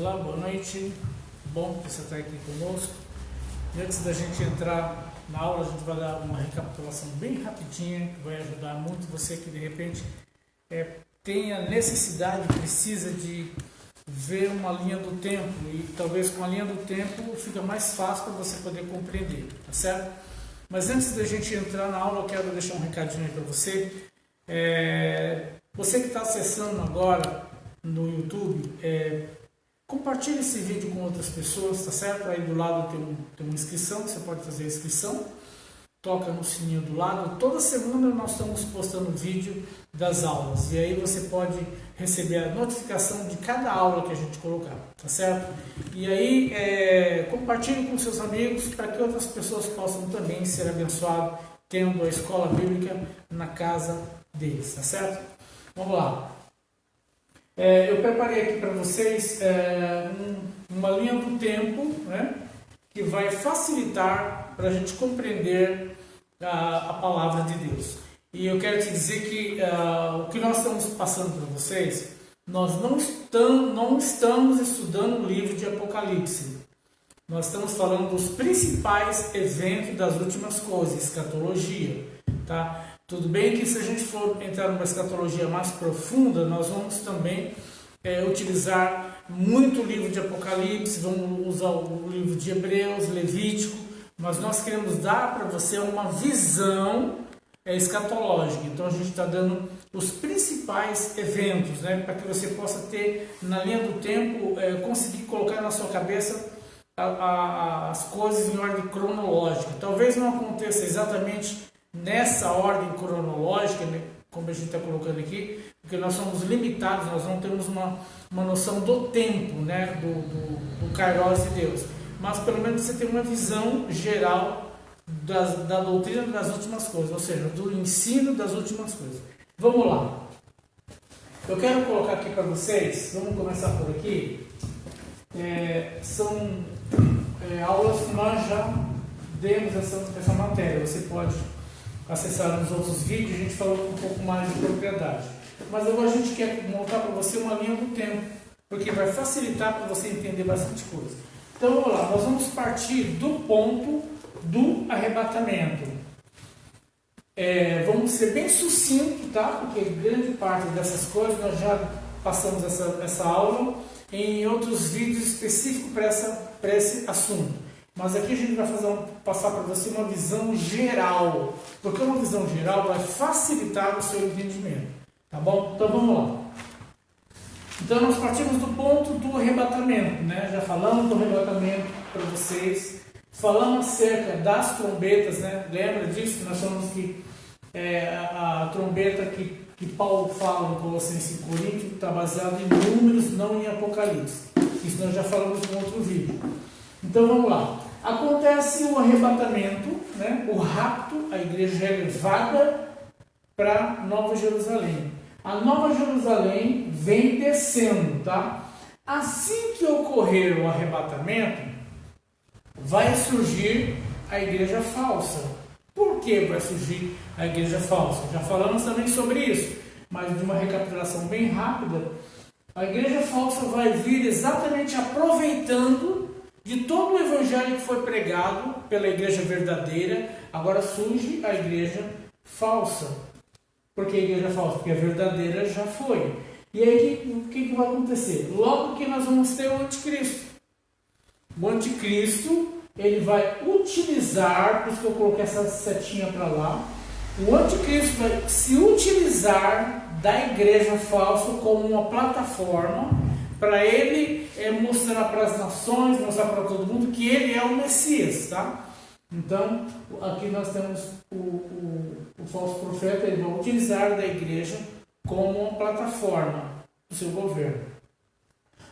Olá, boa noite. Bom que você está aqui conosco. E antes da gente entrar na aula, a gente vai dar uma recapitulação bem rapidinha, que vai ajudar muito você que de repente tenha necessidade, precisa de ver uma linha do tempo, e talvez com a linha do tempo fica mais fácil para você poder compreender, tá certo? Mas antes da gente entrar na aula, eu quero deixar um recadinho aí para você. Você que está acessando agora no YouTube, compartilhe esse vídeo com outras pessoas, tá certo? Aí do lado tem uma inscrição, você pode fazer a inscrição. Toca no sininho do lado. Toda semana nós estamos postando vídeo das aulas. E aí você pode receber a notificação de cada aula que a gente colocar, tá certo? E aí compartilhe com seus amigos para que outras pessoas possam também ser abençoadas tendo a escola bíblica na casa deles, tá certo? Vamos lá. Eu preparei aqui para vocês uma linha do tempo, né, que vai facilitar para a gente compreender a palavra de Deus. E eu quero te dizer que o que nós estamos passando para vocês, nós não estamos estudando o livro de Apocalipse. Nós estamos falando dos principais eventos das últimas coisas, escatologia, tá? Tudo bem que se a gente for entrar numa escatologia mais profunda, nós vamos também utilizar muito o livro de Apocalipse, vamos usar o livro de Hebreus, Levítico, mas nós queremos dar para você uma visão escatológica. Então a gente está dando os principais eventos, né, para que você possa ter na linha do tempo, conseguir colocar na sua cabeça as coisas em ordem cronológica. Talvez não aconteça exatamente nessa ordem cronológica, né, como a gente está colocando aqui, porque nós somos limitados, nós não temos uma noção do tempo, né, do Kairos de Deus. Mas pelo menos você tem uma visão geral da doutrina das últimas coisas, ou seja, do ensino das últimas coisas. Vamos lá. Eu quero colocar aqui para vocês, vamos começar por aqui, são aulas que nós já demos essa matéria. Você pode acessar nos outros vídeos, a gente falou com um pouco mais de propriedade. Mas agora a gente quer montar para você uma linha do tempo, porque vai facilitar para você entender bastante coisa. Então vamos lá, nós vamos partir do ponto do arrebatamento. Vamos ser bem sucinto, tá? Porque grande parte dessas coisas nós já passamos essa aula em outros vídeos específicos para esse assunto. Mas aqui a gente vai passar para você uma visão geral, porque uma visão geral vai facilitar o seu entendimento, tá bom? Então vamos lá. Então nós partimos do ponto do arrebatamento, né? Já falamos do arrebatamento para vocês, falamos acerca das trombetas, né? Lembra disso? Nós falamos que a trombeta que Paulo fala em Colossenses e Coríntios está baseada em números, não em Apocalipse. Isso nós já falamos em outro vídeo. Então vamos lá. Acontece o arrebatamento, né? O rapto, a igreja é levada para Nova Jerusalém. A Nova Jerusalém vem descendo, tá? Assim que ocorrer o arrebatamento, vai surgir a igreja falsa. Por que vai surgir a igreja falsa? Já falamos também sobre isso, mas de uma recapitulação bem rápida, a igreja falsa vai vir exatamente aproveitando de todo o evangelho que foi pregado pela igreja verdadeira. Agora surge a igreja falsa. Por que a igreja falsa? Porque a verdadeira já foi. E aí o que vai acontecer? Logo que nós vamos ter o anticristo. O anticristo, ele vai utilizar, por isso que eu coloquei essa setinha para lá, o anticristo vai se utilizar da igreja falsa como uma plataforma para ele mostrar para as nações, mostrar para todo mundo que ele é o Messias, tá? Então, aqui nós temos o falso profeta, ele vai utilizar da igreja como uma plataforma do seu governo.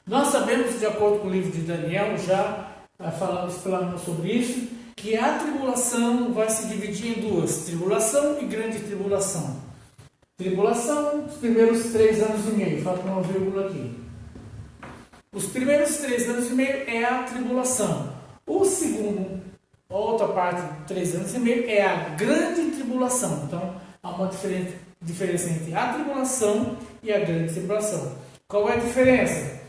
Nós sabemos, de acordo com o livro de Daniel, já falamos sobre isso, que a tribulação vai se dividir em duas, tribulação e grande tribulação. Tribulação, os primeiros 3 anos e meio, falta uma vírgula aqui. Os primeiros 3 anos e meio é a tribulação. O segundo, outra parte de 3 anos e meio é a grande tribulação. Então, há uma diferença entre a tribulação e a grande tribulação. Qual é a diferença?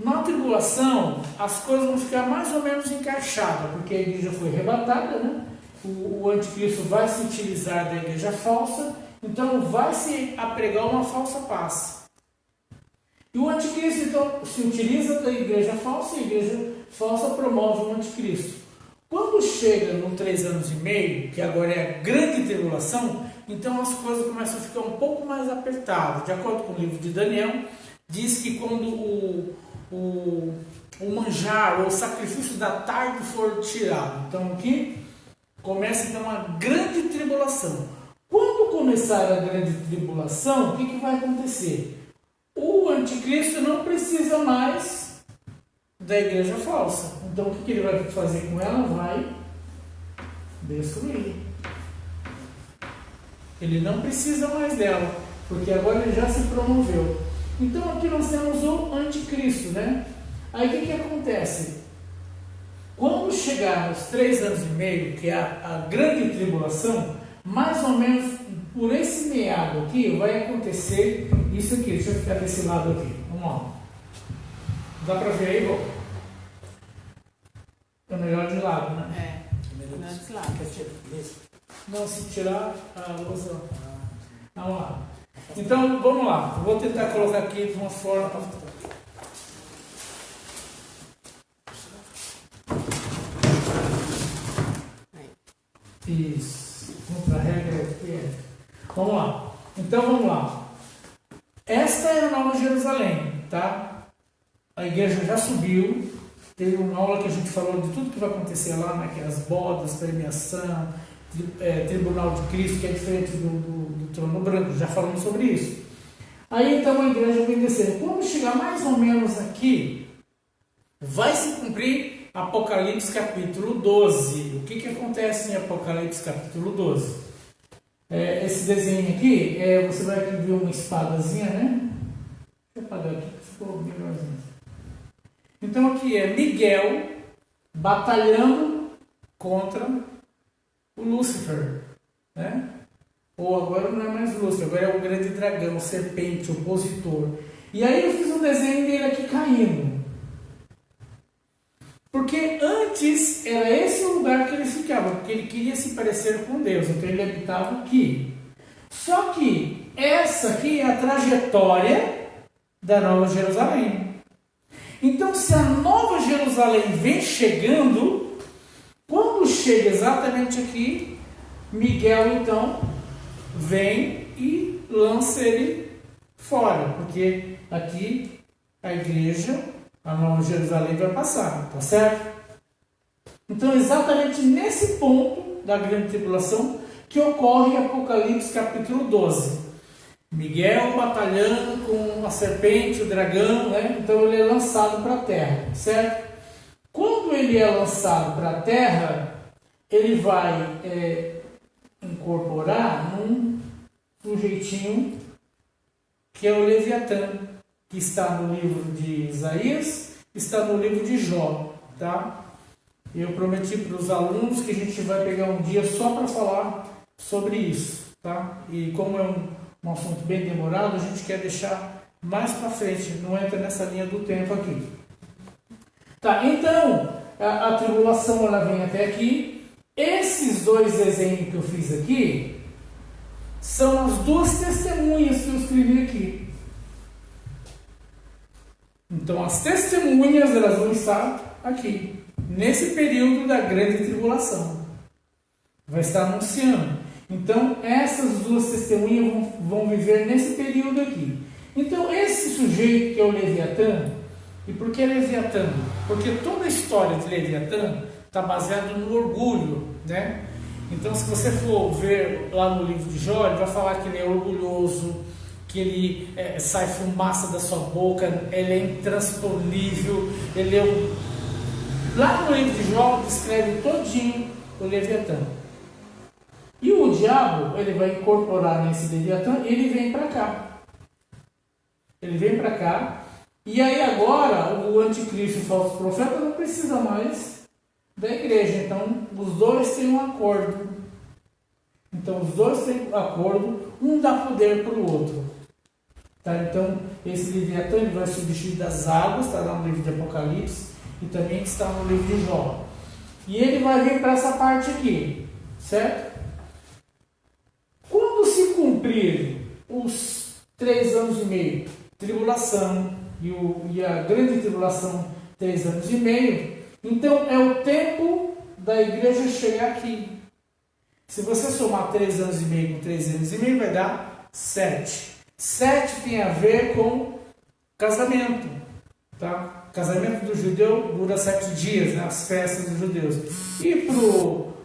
Na tribulação, as coisas vão ficar mais ou menos encaixadas, porque a igreja foi arrebatada, né? O anticristo vai se utilizar da igreja falsa, então vai se apregar uma falsa paz. E o anticristo, então, se utiliza da igreja falsa, e a igreja falsa promove o anticristo. Quando chega no 3 anos e meio, que agora é a grande tribulação, então as coisas começam a ficar um pouco mais apertadas. De acordo com o livro de Daniel, diz que quando o manjar ou o sacrifício da tarde for tirado, então aqui começa então uma grande tribulação. Quando começar a grande tribulação, o que vai acontecer? O anticristo não precisa mais da igreja falsa. Então o que ele vai fazer com ela? Vai destruir. Ele não precisa mais dela, porque agora ele já se promoveu. Então aqui nós temos o anticristo, né? Aí o que acontece? Quando chegar nos 3 anos e meio, que é a grande tribulação, mais ou menos por esse meado aqui vai acontecer isso aqui. Deixa eu ficar desse lado aqui. Vamos lá. Dá pra ver aí, ó? É melhor de lado, né? Melhor desse lado. Não, se tirar a luz. Vamos lá. Então, vamos lá. Eu vou tentar colocar aqui de uma forma. Isso. Contra a regra aqui. Vamos lá. Então, vamos lá. Esta é a Nova Jerusalém, tá? A igreja já subiu. Teve uma aula que a gente falou de tudo que vai acontecer lá, né? Que é as bodas, premiação, Tribunal de Cristo, que é diferente do trono branco. Já falamos sobre isso. Aí então a igreja vem descendo. Quando chegar mais ou menos aqui, vai se cumprir Apocalipse capítulo 12. O que acontece em Apocalipse capítulo 12? Esse desenho aqui, você vai aqui ver uma espadazinha, né? Deixa eu apagar aqui que ficou melhorzinho. Então aqui é Miguel batalhando contra o Lúcifer, né? Ou agora não é mais Lúcifer, agora é o grande dragão, o serpente, o opositor. E aí eu fiz um desenho dele aqui caindo. Porque antes era esse o lugar que ele ficava, porque ele queria se parecer com Deus, então ele habitava aqui. Só que essa aqui é a trajetória da Nova Jerusalém. Então, se a Nova Jerusalém vem chegando, quando chega exatamente aqui, Miguel então vem e lança ele fora, porque aqui a igreja, a Nova Jerusalém vai passar, tá certo? Então, exatamente nesse ponto da grande tribulação que ocorre Apocalipse capítulo 12. Miguel batalhando com a serpente, o dragão, né? Então ele é lançado para a terra, certo? Quando ele é lançado para a terra, ele vai incorporar num sujeitinho que é o Leviatã, que está no livro de Isaías, está no livro de Jó, tá? Eu prometi para os alunos que a gente vai pegar um dia só para falar sobre isso, tá? E como é um assunto bem demorado, a gente quer deixar mais para frente, não entra nessa linha do tempo aqui. Tá, então, a tribulação ela vem até aqui. Esses dois desenhos que eu fiz aqui são as duas testemunhas que eu escrevi aqui. Então, as testemunhas elas vão estar aqui, nesse período da grande tribulação. Vai estar anunciando. Então, essas duas testemunhas vão viver nesse período aqui. Então, esse sujeito que é o Leviatã, e por que Leviatã? Porque toda a história de Leviatã está baseada no orgulho, né? Então, se você for ver lá no livro de Jó, ele vai falar que ele é orgulhoso, que ele sai fumaça da sua boca, ele é intransponível, ele é Lá no livro de Jó, descreve todinho o Leviatã. E o diabo, ele vai incorporar nesse Leviatã e ele vem para cá. Ele vem para cá. E aí agora, o anticristo e o falso profeta não precisa mais da igreja. Então, os dois têm um acordo. Então, os dois têm um acordo. Um dá poder para o outro. Tá? Então, esse Leviatã ele vai substituir das águas, está lá no livro de Apocalipse, e também está no livro de Jó. E ele vai vir para essa parte aqui, certo? Quando se cumprir os 3 anos e meio, tribulação, e a grande tribulação, 3 anos e meio, então é o tempo da igreja chegar aqui. Se você somar 3 anos e meio com 3 anos e meio, vai dar 7. 7 tem a ver com casamento, tá? Casamento do judeu dura 7 dias, né? As festas dos judeus. E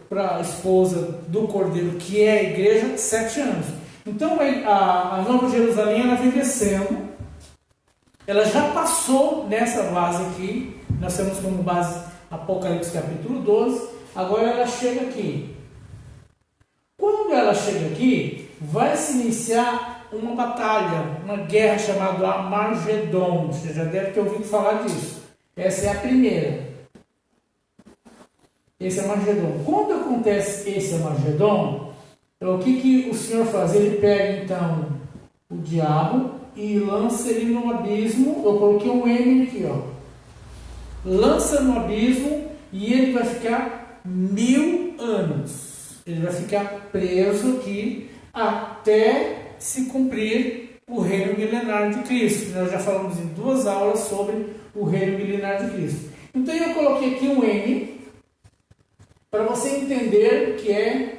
para a esposa do cordeiro, que é a igreja, 7 anos. Então a Nova Jerusalém ela vem descendo, ela já passou nessa base aqui, nós temos como base Apocalipse capítulo 12, agora ela chega aqui. Quando ela chega aqui, vai se iniciar uma batalha, uma guerra chamada Armagedon. Você já deve ter ouvido falar disso. Essa é a primeira. Esse é o Armagedon. Quando acontece esse Armagedon, o que o Senhor faz? Ele pega então o diabo e lança ele no abismo. Eu coloquei um M aqui, ó. Lança no abismo e ele vai ficar 1000 anos. Ele vai ficar preso aqui até se cumprir o reino milenar de Cristo. Nós já falamos em 2 aulas sobre o reino milenar de Cristo. Então eu coloquei aqui um M para você entender que é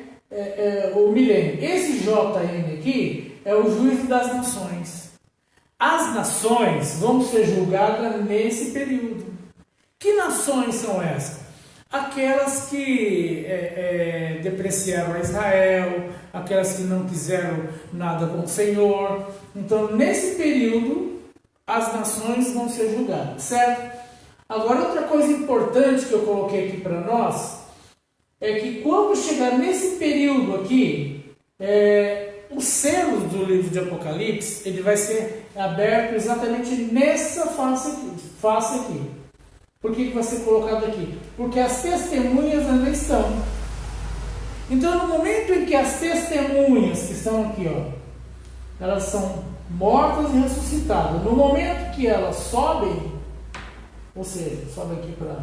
o milênio. Esse JN aqui é o juízo das nações. As nações vão ser julgadas nesse período. Que nações são essas? Aquelas que depreciaram a Israel, aquelas que não quiseram nada com o Senhor. Então, nesse período, as nações vão ser julgadas, certo? Agora, outra coisa importante que eu coloquei aqui para nós, é que quando chegar nesse período aqui, o selo do livro de Apocalipse, ele vai ser aberto exatamente nessa face aqui. Por que vai ser colocado aqui? Porque as testemunhas ainda estão. Então, no momento em que as testemunhas que estão aqui, ó, elas são mortas e ressuscitadas, no momento que elas sobem, ou seja, sobe aqui para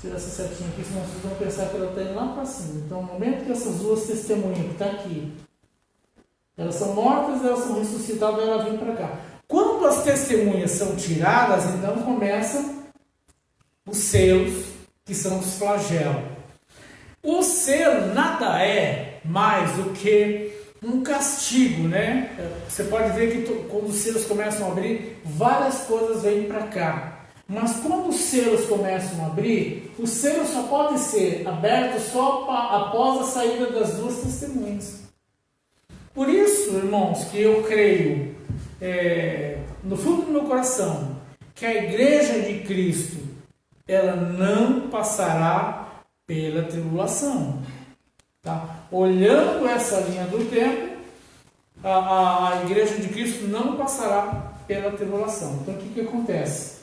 tirar essa setinha aqui, senão vocês vão pensar que ela está indo lá para cima. Então, no momento que essas 2 testemunhas que estão aqui, elas são mortas, elas são ressuscitadas, e elas vêm para cá. Quando as testemunhas são tiradas, então começam os selos, que são os flagelos. O selo nada é mais do que um castigo, né? Você pode ver que quando os selos começam a abrir, várias coisas vêm para cá. Mas quando os selos começam a abrir, os selos só podem ser abertos só após a saída das 2 testemunhas. Por isso, irmãos, que eu creio no fundo do meu coração que a igreja de Cristo ela não passará pela tribulação, tá? Olhando essa linha do tempo, a igreja de Cristo não passará pela tribulação. Então o que acontece?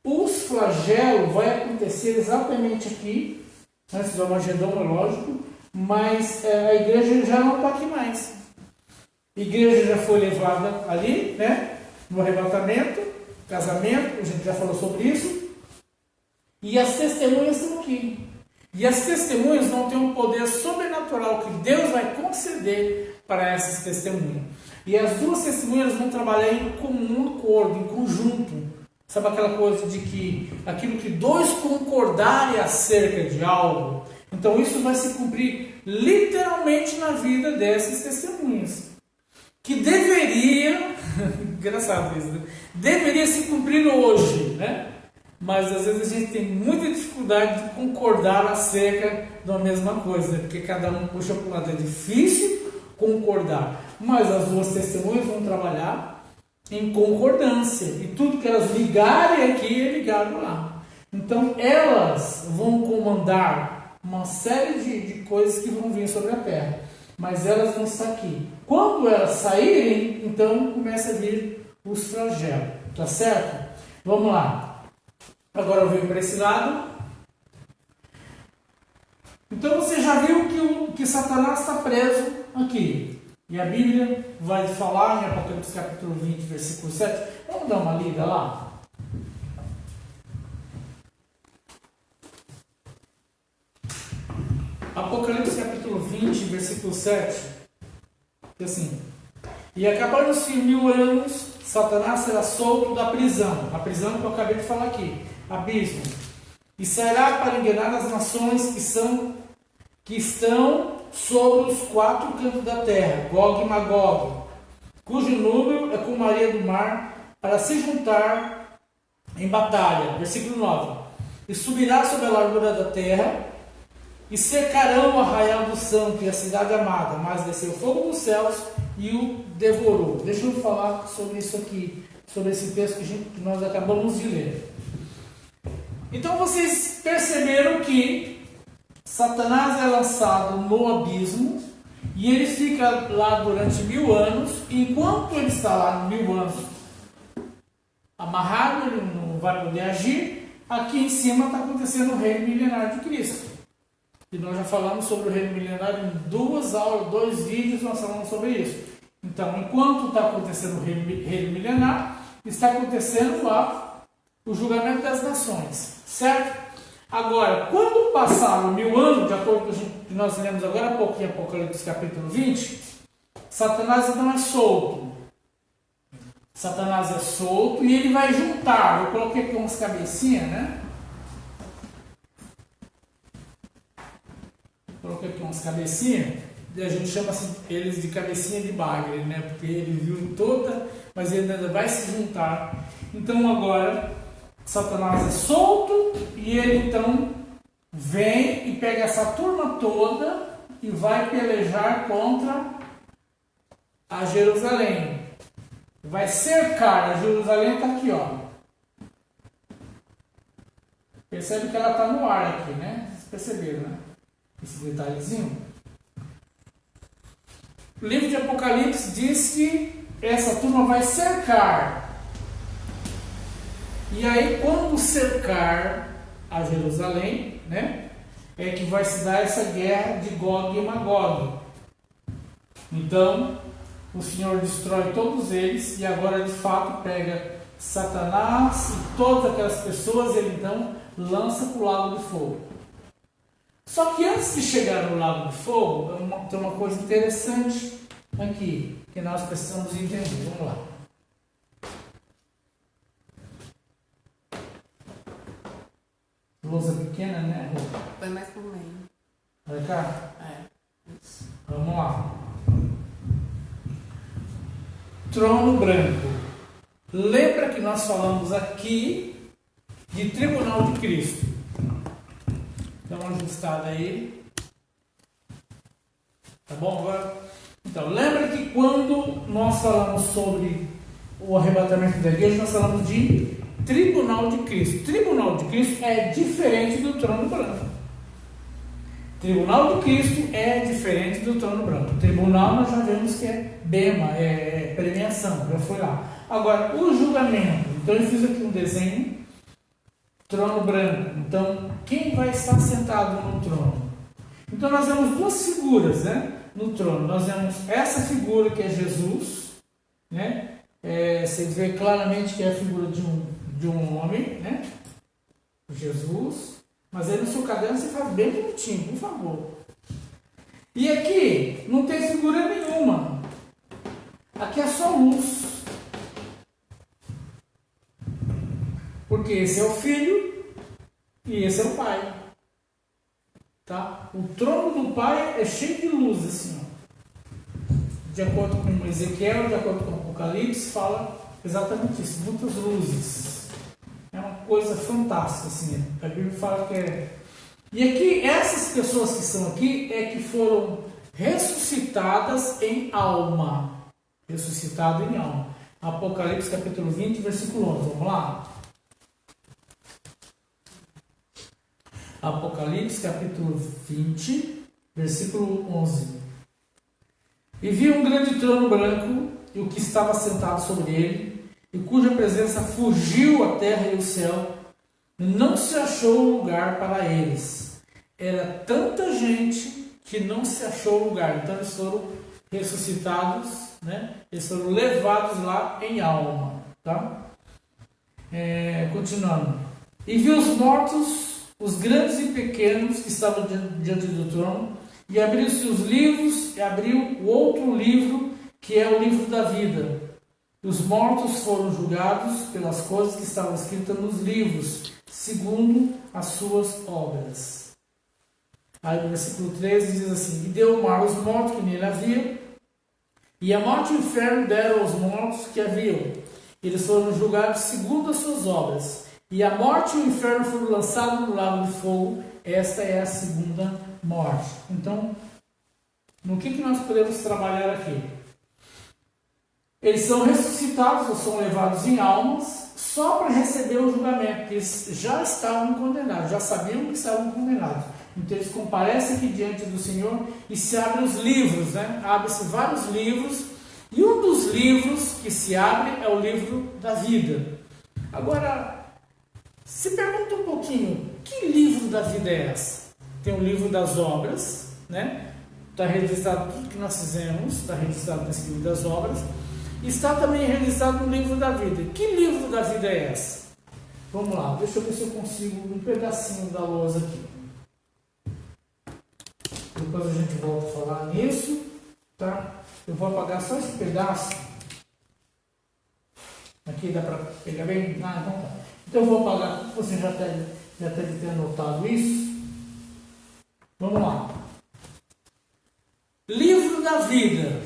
Os flagelos vai acontecer exatamente aqui, antes do Armagedon, é lógico, mas a igreja já não está aqui mais. A igreja já foi levada ali, né? No arrebatamento, casamento, a gente já falou sobre isso. E as testemunhas estão aqui. E as testemunhas vão ter um poder sobrenatural que Deus vai conceder para essas testemunhas. E as 2 testemunhas vão trabalhar em comum acordo, em conjunto. Sabe aquela coisa de que aquilo que 2 concordarem acerca de algo, então isso vai se cumprir literalmente na vida dessas testemunhas. Que deveria, engraçado isso, né? Deveria se cumprir hoje, né? Mas às vezes a gente tem muita dificuldade de concordar acerca da mesma coisa, né? Porque cada um puxa para um lado, é difícil concordar. Mas as 2 testemunhas vão trabalhar em concordância, e tudo que elas ligarem aqui é ligado lá. Então elas vão comandar uma série de coisas que vão vir sobre a terra, mas elas vão estar aqui. Quando elas saírem, então começa a vir os flagelos, tá certo? Vamos lá. Agora eu venho para esse lado. Então você já viu que Satanás está preso aqui. E a Bíblia vai falar em Apocalipse capítulo 20, versículo 7. Vamos dar uma lida lá? Apocalipse capítulo 20, versículo 7. Diz assim: e acabados-se 1000 anos, Satanás será solto da prisão. A prisão que eu acabei de falar aqui. Abismo. E sairá para enganar as nações que estão sobre os 4 cantos da terra, Gog e Magog, cujo número é como a areia do mar, para se juntar em batalha. Versículo 9. E subirá sobre a largura da terra, e cercarão o arraial do santo e a cidade amada, mas desceu fogo dos céus e o devorou. Deixa eu falar sobre isso aqui, sobre esse texto que nós acabamos de ler. Então vocês perceberam que Satanás é lançado no abismo e ele fica lá durante 1000 anos. E enquanto ele está lá 1000 anos amarrado, ele não vai poder agir. Aqui em cima está acontecendo o reino milenar de Cristo. E nós já falamos sobre o reino milenar em 2 aulas, 2 vídeos nós falamos sobre isso. Então, enquanto está acontecendo o reino milenar, está acontecendo lá o julgamento das nações, certo? Agora, quando passaram 1000 anos, de acordo com o que nós lemos agora há pouco em Apocalipse capítulo 20, Satanás então é solto. Satanás é solto e ele vai juntar. Eu coloquei aqui umas cabecinhas, né? Coloquei aqui umas cabecinhas, e a gente chama assim, eles de cabecinha de bagre, né? Porque ele viu toda, mas ele ainda vai se juntar. Então agora, Satanás é solto e ele então vem e pega essa turma toda e vai pelejar contra a Jerusalém. Vai cercar. A Jerusalém está aqui, ó. Percebe que ela está no ar aqui, né? Vocês perceberam, né? Esse detalhezinho. O livro de Apocalipse diz que essa turma vai cercar. E aí, quando cercar a Jerusalém, né, é que vai se dar essa guerra de Gog e Magog. Então, o Senhor destrói todos eles e agora, de fato, pega Satanás e todas aquelas pessoas, ele então lança para o lago de fogo. Só que antes de chegar no lago de fogo, tem uma coisa interessante aqui, que nós precisamos entender. Vamos lá. Lousa pequena, né? Foi mais pro meio. Vai cá? É. Isso. Vamos lá. Trono branco. Lembra que nós falamos aqui de tribunal de Cristo? Dá uma ajustada aí. Tá bom agora? Então, lembra que quando nós falamos sobre o arrebatamento da igreja, nós falamos de tribunal de Cristo. Tribunal de Cristo é diferente do trono branco. Tribunal de Cristo é diferente do trono branco. Tribunal nós já vemos que é bema, é premiação, já foi lá. Agora, o julgamento. Então eu fiz aqui um desenho. Trono branco. Então, quem vai estar sentado no trono? Então nós vemos 2 figuras, né, no trono. Nós vemos essa figura que é Jesus, né? Você vê claramente que é a figura de um homem, né? Jesus. Mas aí no seu caderno você faz bem bonitinho, por favor. E aqui não tem figura nenhuma. Aqui é só luz. Porque esse é o Filho e esse é o Pai. Tá? O trono do Pai é cheio de luz, assim, ó. De acordo com Ezequiel, de acordo com Apocalipse, fala exatamente isso, muitas luzes. É uma coisa fantástica, assim. A Bíblia fala que é... E aqui, essas pessoas que estão aqui é que foram ressuscitadas em alma. Ressuscitado em alma. Apocalipse capítulo 20, versículo 11. Vamos lá? Apocalipse capítulo 20, versículo 11. E vi um grande trono branco e o que estava sentado sobre ele, e cuja presença fugiu a terra e o céu, não se achou lugar para eles. Era tanta gente que não se achou lugar. Então eles foram ressuscitados, né? Eles foram levados lá em alma, tá? Continuando. E viu os mortos, os grandes e pequenos que estavam diante do trono, e abriu-se os livros, e abriu o outro livro, que é o livro da vida. Os mortos foram julgados pelas coisas que estavam escritas nos livros, segundo as suas obras. Aí no versículo 13 diz assim: E deu o mar aos mortos que nele havia, e a morte e o inferno deram aos mortos que haviam. Eles foram julgados segundo as suas obras. E a morte e o inferno foram lançados no lago de fogo. Esta é a segunda morte. Então, no que nós podemos trabalhar aqui? Eles são ressuscitados ou são levados em almas só para receber o julgamento, porque eles já estavam condenados, já sabiam que estavam condenados. Então eles comparecem aqui diante do Senhor e se abrem os livros, né? Abrem-se vários livros, e um dos livros que se abre é o livro da vida. Agora, se pergunta um pouquinho, que livro da vida é esse? Tem o livro das obras, né? Está registrado tudo que nós fizemos, está registrado nesse livro das obras. Está também registrado no livro da vida. Que livro da vida é esse? Vamos lá, deixa eu ver se eu consigo um pedacinho da lousa aqui. Depois a gente volta a falar nisso, tá? Eu vou apagar só esse pedaço. Aqui dá para pegar bem? Ah, então tá. Então eu vou apagar, você já deve ter anotado isso. Vamos lá. Livro da vida.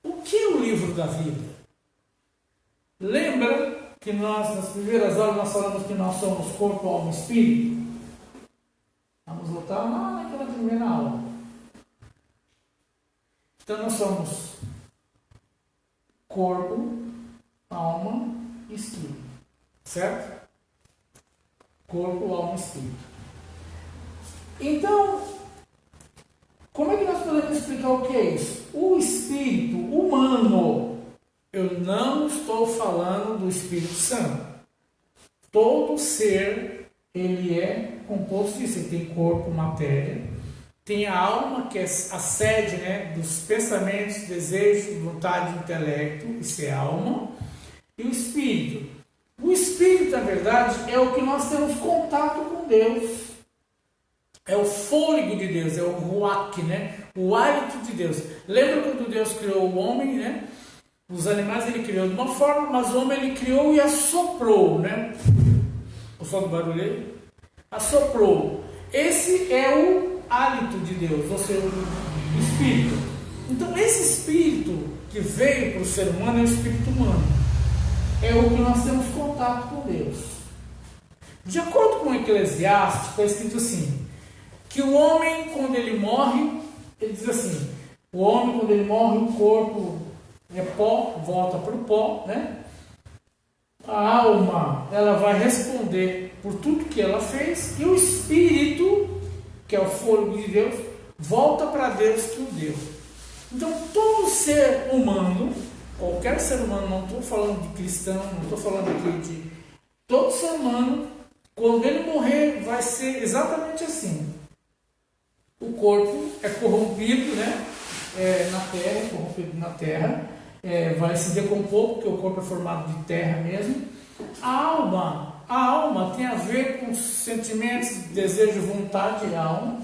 O que é o livro da vida? Lembra que nós, nas primeiras aulas, nós falamos que nós somos corpo, alma e espírito? Vamos voltar lá naquela primeira aula. Então nós somos corpo, alma e espírito. Certo? Corpo, alma e espírito. Então, como é que nós podemos explicar o que é isso? O espírito humano, eu não estou falando do Espírito Santo. Todo ser, ele é composto disso. Ele tem corpo, matéria. Tem a alma, que é a sede, né, dos pensamentos, desejos, vontade, intelecto. Isso é alma. E o espírito. O espírito, na verdade, é o que nós temos contato com Deus. É o fôlego de Deus, é o ruach, né? O hálito de Deus. Lembra quando Deus criou o homem, né? Os animais ele criou de uma forma, mas o homem ele criou e assoprou, né? O som do barulho aí? Assoprou. Esse é o hálito de Deus, ou seja, o espírito. Então esse espírito que veio para o ser humano é o espírito humano. É o que nós temos contato com Deus. De acordo com o Eclesiastes, está escrito assim, que o homem, quando ele morre, ele diz assim, o homem, quando ele morre, o corpo é pó, volta para o pó, né? A alma, ela vai responder por tudo que ela fez, e o espírito, que é o fôlego de Deus, volta para Deus que o deu. Então, todo ser humano, qualquer ser humano, não estou falando de cristão, não estou falando aqui de... Todo ser humano, quando ele morrer, vai ser exatamente assim. O corpo é corrompido, né? Na terra, corrompido na terra, vai se decompor, porque o corpo é formado de terra mesmo. A alma tem a ver com sentimentos, desejo, vontade, alma.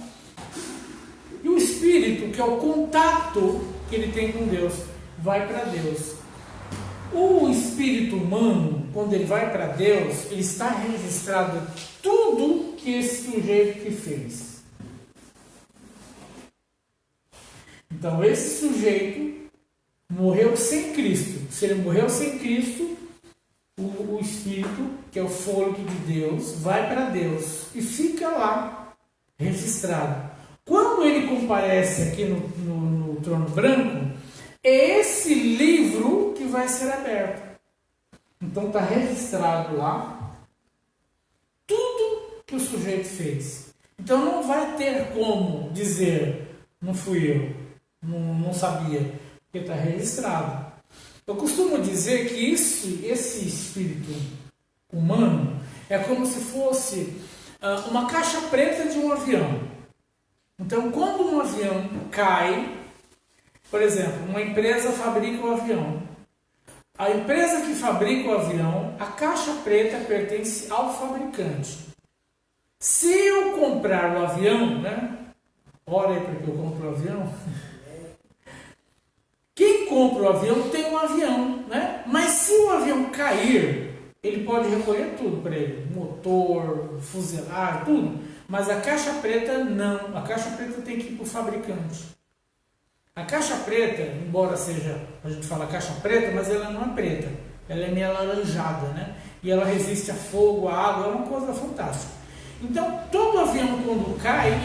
E o espírito, que é o contato que ele tem com Deus, vai para Deus. O espírito humano, quando ele vai para Deus, ele está registrado tudo que esse sujeito que fez. Então, esse sujeito morreu sem Cristo. Se ele morreu sem Cristo, o Espírito, que é o fôlego de Deus, vai para Deus e fica lá registrado. Quando ele comparece aqui no trono branco, é esse livro que vai ser aberto. Então, está registrado lá tudo que o sujeito fez. Então, não vai ter como dizer, não fui eu. Não sabia, porque está registrado. Eu costumo dizer que esse espírito humano é como se fosse uma caixa preta de um avião. Então, quando um avião cai, Por exemplo, uma empresa fabrica o avião. A empresa que fabrica o avião, a caixa preta pertence ao fabricante. Se eu comprar o avião, né? Ora aí porque eu compro o avião. Quem compra o avião tem um avião, né? Mas se o avião cair, ele pode recolher tudo para ele, motor, fuselagem, tudo. Mas a caixa preta não. A caixa preta tem que ir para o fabricante. A caixa preta, embora seja, a gente fala caixa preta, mas ela não é preta. Ela é meio alaranjada, né? E ela resiste a fogo, a água, é uma coisa fantástica. Então, todo avião quando cai,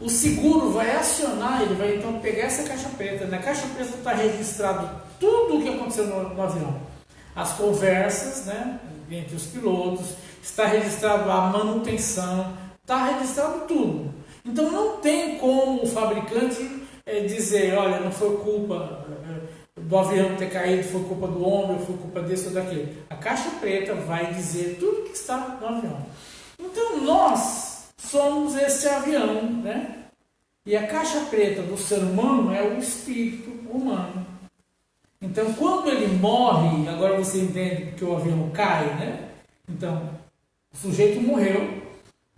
o seguro vai acionar, ele vai então pegar essa caixa preta. Na caixa preta está registrado tudo o que aconteceu no avião. As conversas, né, entre os pilotos, está registrado a manutenção, está registrado tudo. Então não tem como o fabricante dizer, olha, não foi culpa do avião ter caído, foi culpa do homem, foi culpa desse ou daquele. A caixa preta vai dizer tudo que está no avião. Então nós somos esse avião, né? E a caixa preta do ser humano é o espírito humano. Então quando ele morre, agora você entende que o avião cai, né? Então o sujeito morreu.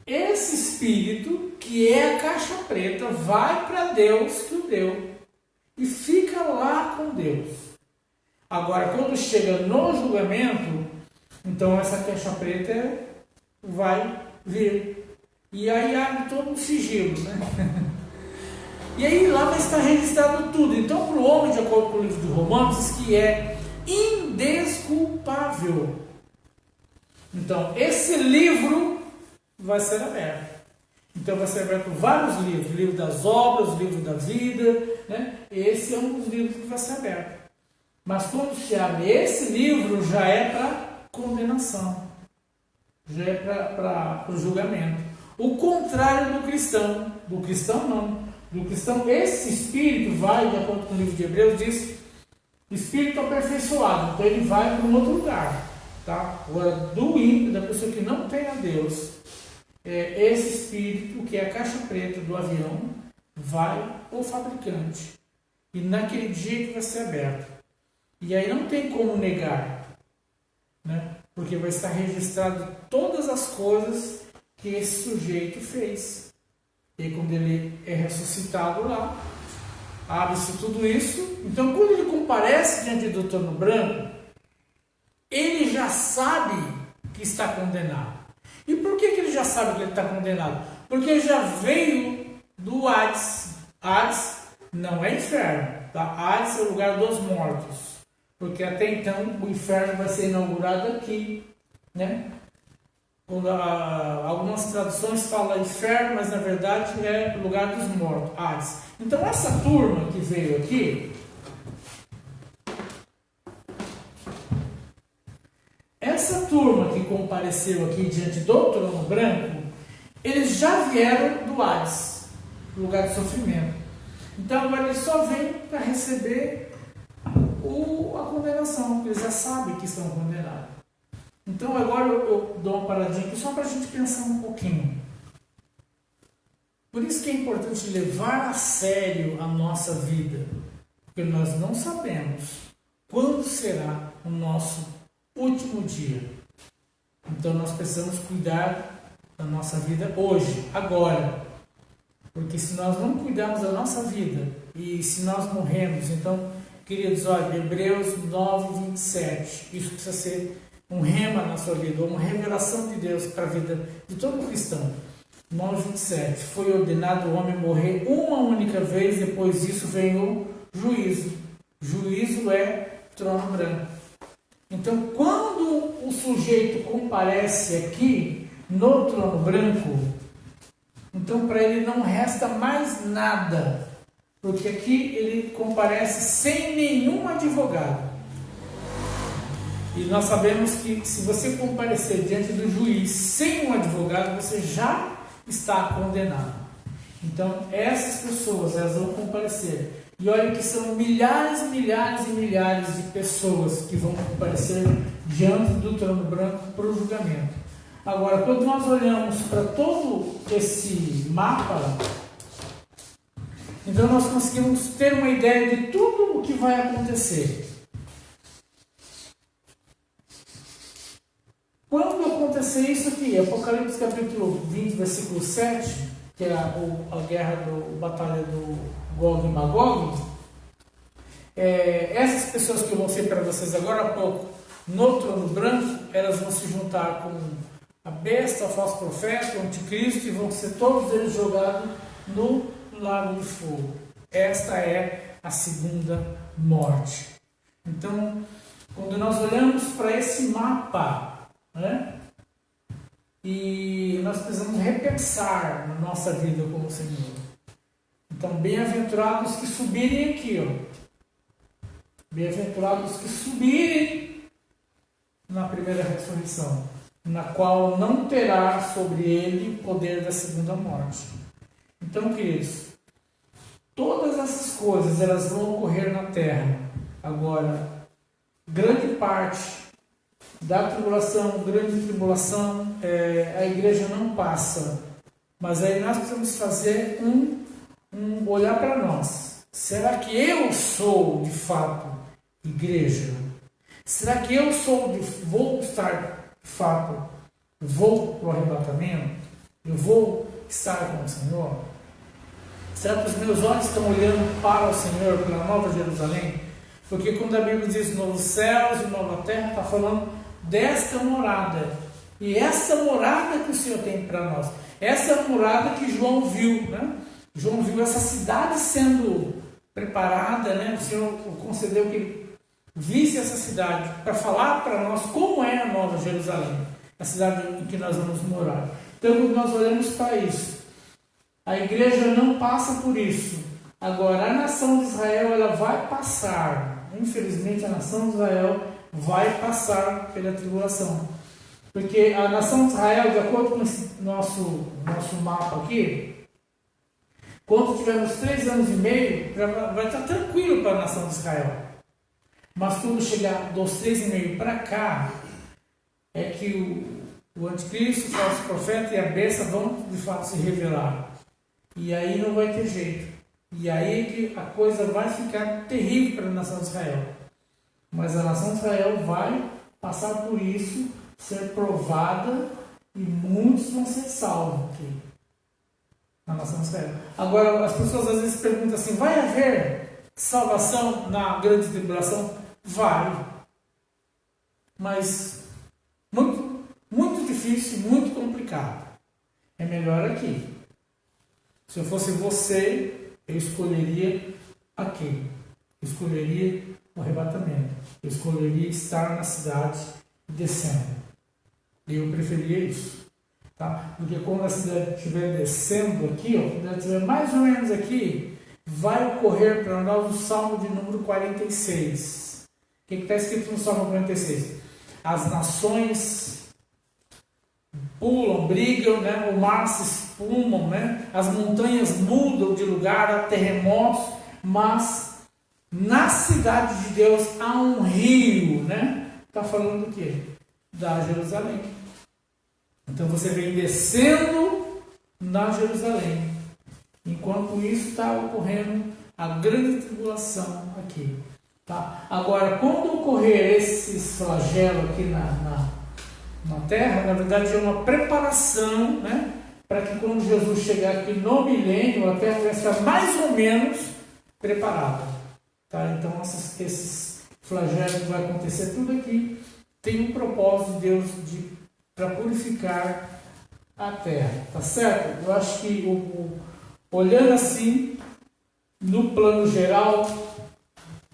Esse espírito, que é a caixa preta, vai para Deus que o deu e fica lá com Deus. Agora, quando chega no julgamento, então essa caixa preta vai vir. E aí abre todo um sigilo, né? E aí lá vai estar registrado tudo. Então, para o homem, de acordo com o livro de Romanos, diz que é indesculpável. Então, esse livro vai ser aberto. Então vai ser aberto vários livros, o livro das obras, o livro da vida, né? Esse é um dos livros que vai ser aberto. Mas quando se abre esse livro, já é para condenação, já é para o julgamento. O contrário do cristão não. Do cristão, esse espírito vai, de acordo com o livro de Hebreus, diz espírito aperfeiçoado, então ele vai para um outro lugar. Tá? Agora, do ímpio, da pessoa que não tem a Deus, esse espírito, que é a caixa preta do avião, vai ao fabricante. E naquele dia que vai ser aberto. E aí não tem como negar, né? Porque vai estar registrado todas as coisas que esse sujeito fez. E quando ele é ressuscitado lá, abre-se tudo isso. Então, quando ele comparece diante do trono branco, ele já sabe que está condenado. E por que ele já sabe que ele está condenado? Porque ele já veio do Hades. Hades não é inferno. Tá? Hades é o lugar dos mortos. Porque até então o inferno vai ser inaugurado aqui. Né? Algumas traduções falam inferno, mas na verdade é o lugar dos mortos. Hades. Então essa turma que veio aqui, essa turma que compareceu aqui diante do trono branco, eles já vieram do Hades, lugar de sofrimento. Então agora eles só vêm para receber a condenação, eles já sabem que estão condenados. Então agora eu dou uma paradinha aqui só para a gente pensar um pouquinho. Por isso que é importante levar a sério a nossa vida, porque nós não sabemos quando será o nosso último dia. Então nós precisamos cuidar da nossa vida hoje, agora. Porque se nós não cuidarmos da nossa vida e se nós morrermos, então, queridos, olha, Hebreus 9, 27, isso precisa ser um rema na sua vida, uma revelação de Deus para a vida de todo cristão. 9, 27, foi ordenado o homem morrer uma única vez, depois disso vem o juízo. Juízo é trono branco. Então, quando o sujeito comparece aqui no trono branco, então para ele não resta mais nada, porque aqui ele comparece sem nenhum advogado. E nós sabemos que se você comparecer diante do juiz sem um advogado, você já está condenado. Então, essas pessoas, elas vão comparecer. E olha que são milhares, milhares e milhares de pessoas que vão comparecer diante do trono branco para o julgamento. Agora, quando nós olhamos para todo esse mapa, Então nós conseguimos ter uma ideia de tudo o que vai acontecer. Quando acontecer isso aqui, Apocalipse capítulo 20, versículo 7, que é a guerra batalha do Gog e Magog, essas pessoas que eu mostrei para vocês agora há pouco, no trono branco, elas vão se juntar com a besta, o falso profeta, o anticristo, e vão ser todos eles jogados no lago de fogo. Esta é a segunda morte. Então, quando nós olhamos para esse mapa, né, e nós precisamos repensar na nossa vida como Senhor. Então, bem-aventurados que subirem aqui, ó. Bem-aventurados que subirem na primeira ressurreição, na qual não terá sobre ele o poder da segunda morte. Então, queridos, todas essas coisas elas vão ocorrer na terra. Agora, grande parte da tribulação, grande tribulação, a igreja não passa. Mas aí nós precisamos fazer olhar para nós. Será que eu sou de fato igreja? Será que eu vou estar de fato, vou para o arrebatamento? Eu vou estar com o Senhor? Será que os meus olhos estão olhando para o Senhor, para a Nova Jerusalém? Porque quando a Bíblia diz novos céus e nova terra, está falando desta morada. E essa morada que o Senhor tem para nós. Essa morada que João viu, né? João viu essa cidade sendo preparada, né? O Senhor concedeu que ele visse essa cidade para falar para nós como é a Nova Jerusalém, a cidade em que nós vamos morar. Então, quando nós olhamos para isso, a igreja não passa por isso. Agora, a nação de Israel, ela vai passar. Infelizmente, a nação de Israel vai passar pela tribulação. Porque a nação de Israel, de acordo com esse nosso mapa aqui, quando tivermos 3 anos e meio, vai estar tranquilo para a nação de Israel. Mas quando chegar dos 3,5 para cá, é que o anticristo, o falso profeta e a besta vão de fato se revelar. E aí não vai ter jeito. E aí que a coisa vai ficar terrível para a nação de Israel. Mas a nação de Israel vai passar por isso, ser provada, e muitos vão ser salvos aqui na nação de Israel. Agora, as pessoas às vezes perguntam assim: vai haver salvação na grande tribulação? Vai. Mas muito, muito difícil, muito complicado. É melhor aqui. Se eu fosse você, eu escolheria aqui. Eu escolheria o arrebatamento. Eu escolheria estar na cidade descendo. Eu preferia isso. Tá? Porque quando a cidade estiver descendo aqui, ó, quando ela estiver mais ou menos aqui, vai ocorrer para nós o Salmo de número 46. O que está escrito no Salmo 46? As nações pulam, brigam, né? O mar se espumam, né? As montanhas mudam de lugar, há terremotos, mas na cidade de Deus há um rio, né? Está falando do quê? Da Jerusalém. Então você vem descendo na Jerusalém. Enquanto isso está ocorrendo a grande tribulação aqui. Tá? Agora, quando ocorrer esses flagelos aqui na terra, na verdade é uma preparação, né, para que quando Jesus chegar aqui no milênio, a terra vai estar mais ou menos preparada. Tá? Então esses flagelos que vai acontecer tudo aqui tem um propósito de Deus para purificar a terra. Tá certo? Eu acho que olhando assim, no plano geral,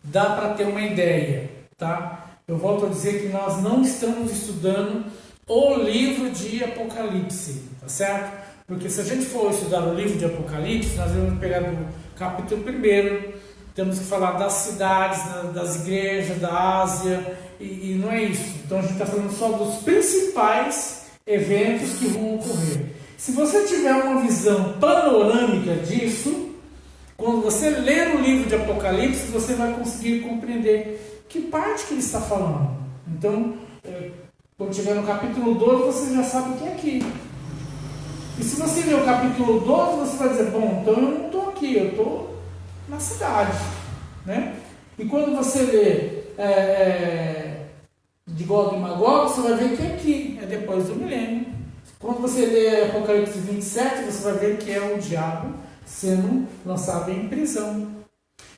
dá para ter uma ideia, tá? Eu volto a dizer que nós não estamos estudando o livro de Apocalipse, tá certo? Porque se a gente for estudar o livro de Apocalipse, nós vamos pegar do capítulo 1, temos que falar das cidades, das igrejas, da Ásia, e não é isso. Então a gente está falando só dos principais eventos que vão ocorrer. Se você tiver uma visão panorâmica disso, quando você ler o livro de Apocalipse, você vai conseguir compreender que parte que ele está falando. Então, quando chegar no capítulo 12, você já sabe o que é aqui. E se você ler o capítulo 12, você vai dizer: bom, então eu não estou aqui, eu estou na cidade, né? E quando você lê de Gog e Magog, você vai ver que aqui é depois do milênio. Quando você lê Apocalipse 27, você vai ver que é o diabo sendo lançado em prisão.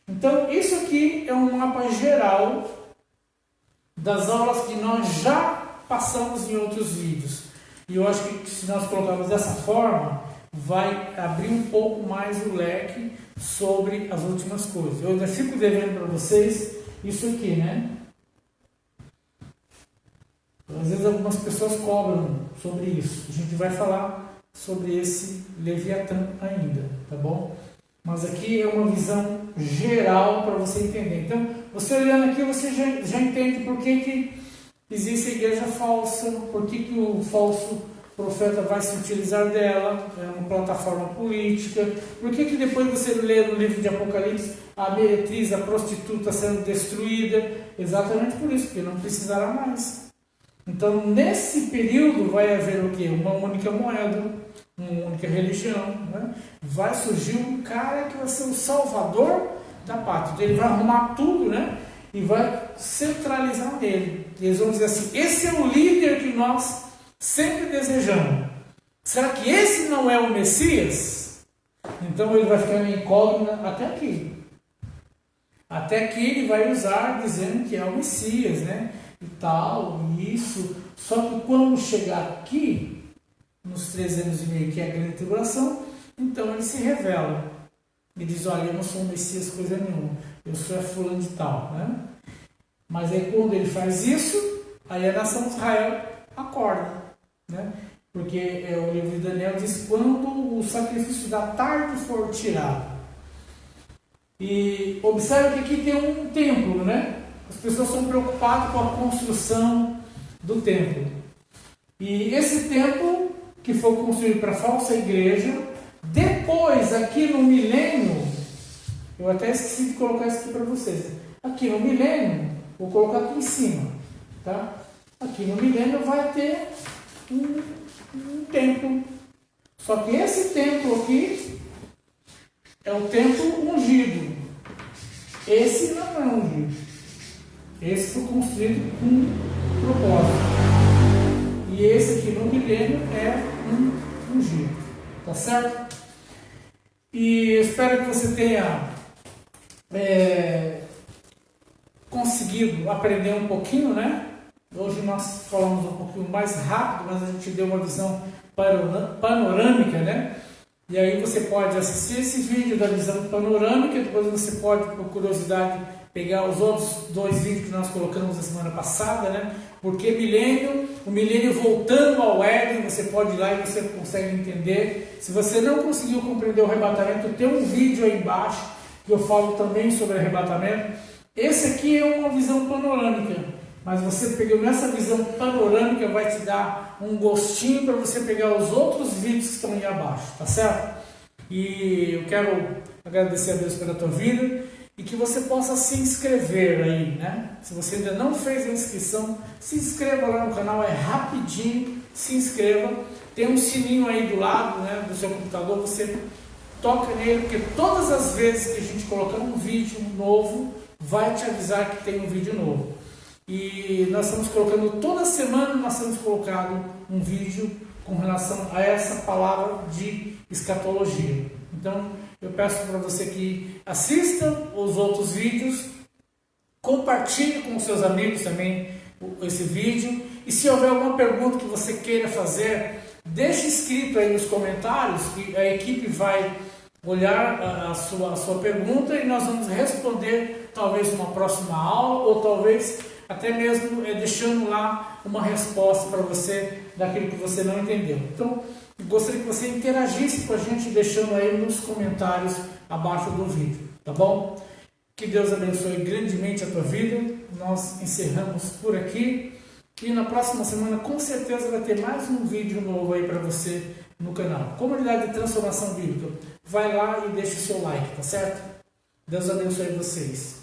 Então, isso aqui é um mapa geral das aulas que nós já passamos em outros vídeos. E eu acho que se nós colocarmos dessa forma, vai abrir um pouco mais o leque sobre as últimas coisas. Eu ainda fico devendo para vocês isso aqui, né? Às vezes algumas pessoas cobram sobre isso. A gente vai falar sobre esse Leviatã ainda, tá bom? Mas aqui é uma visão geral para você entender. Então, você olhando aqui, você já entende por que existe a igreja falsa, por que o falso profeta vai se utilizar dela, é uma plataforma política, por que depois você lê no livro de Apocalipse a meretriz, a prostituta sendo destruída, exatamente por isso, porque não precisará mais. Então, nesse período vai haver o quê? Uma única moeda, uma única religião, né? Vai surgir um cara que vai ser o salvador da pátria. Então, ele vai arrumar tudo, né? E vai centralizar nele. E eles vão dizer assim, esse é o líder que nós sempre desejamos. Será que esse não é o Messias? Então ele vai ficar em incógnita até aqui. Até que ele vai usar dizendo que é o Messias, né? E tal, isso. Só que quando chegar aqui, nos 3 anos e meio, que é a grande tribulação, então ele se revela. E diz, olha, eu não sou um Messias coisa nenhuma. Eu sou fulano de tal, né? Mas aí quando ele faz isso, aí a nação de Israel acorda, né? Porque o livro de Daniel diz quando o sacrifício da tarde for tirado. E observe que aqui tem um templo, né? As pessoas são preocupadas com a construção do templo. E esse templo, que foi construído para a falsa igreja, depois, aqui no milênio, eu até esqueci de colocar isso aqui para vocês. Aqui no milênio, vou colocar aqui em cima, tá? Aqui no milênio vai ter um templo. Só que esse templo aqui é o templo ungido. Esse não é ungido. Esse foi construído com propósito. E esse aqui no milênio é um ungido. Tá certo? E espero que você tenha conseguido aprender um pouquinho, né? Hoje nós falamos um pouquinho mais rápido, mas a gente deu uma visão panorâmica, né? E aí você pode assistir esse vídeo da visão panorâmica, depois você pode, por curiosidade, pegar os outros 2 vídeos que nós colocamos na semana passada, né? Porque o milênio voltando ao Éden, você pode ir lá e você consegue entender. Se você não conseguiu compreender o arrebatamento, tem um vídeo aí embaixo que eu falo também sobre arrebatamento. Esse aqui é uma visão panorâmica, mas você pegando essa visão panorâmica vai te dar um gostinho para você pegar os outros vídeos que estão aí abaixo, tá certo? E eu quero agradecer a Deus pela tua vida e que você possa se inscrever aí, né? Se você ainda não fez a inscrição, se inscreva lá no canal, é rapidinho, se inscreva. Tem um sininho aí do lado, né, do seu computador, você toca nele, porque todas as vezes que a gente colocar um vídeo novo, vai te avisar que tem um vídeo novo. E nós estamos colocando, toda semana nós temos colocado um vídeo com relação a essa palavra de escatologia. Então, eu peço para você que assista os outros vídeos, compartilhe com os seus amigos também esse vídeo. E se houver alguma pergunta que você queira fazer, deixe escrito aí nos comentários, que a equipe vai olhar a sua pergunta e nós vamos responder talvez numa próxima aula, ou talvez até mesmo deixando lá uma resposta para você daquilo que você não entendeu. Então, gostaria que você interagisse com a gente, deixando aí nos comentários abaixo do vídeo, tá bom? Que Deus abençoe grandemente a tua vida. Nós encerramos por aqui e na próxima semana com certeza vai ter mais um vídeo novo aí para você no canal. Comunidade de Transformação Bíblica, vai lá e deixa o seu like, tá certo? Deus abençoe vocês.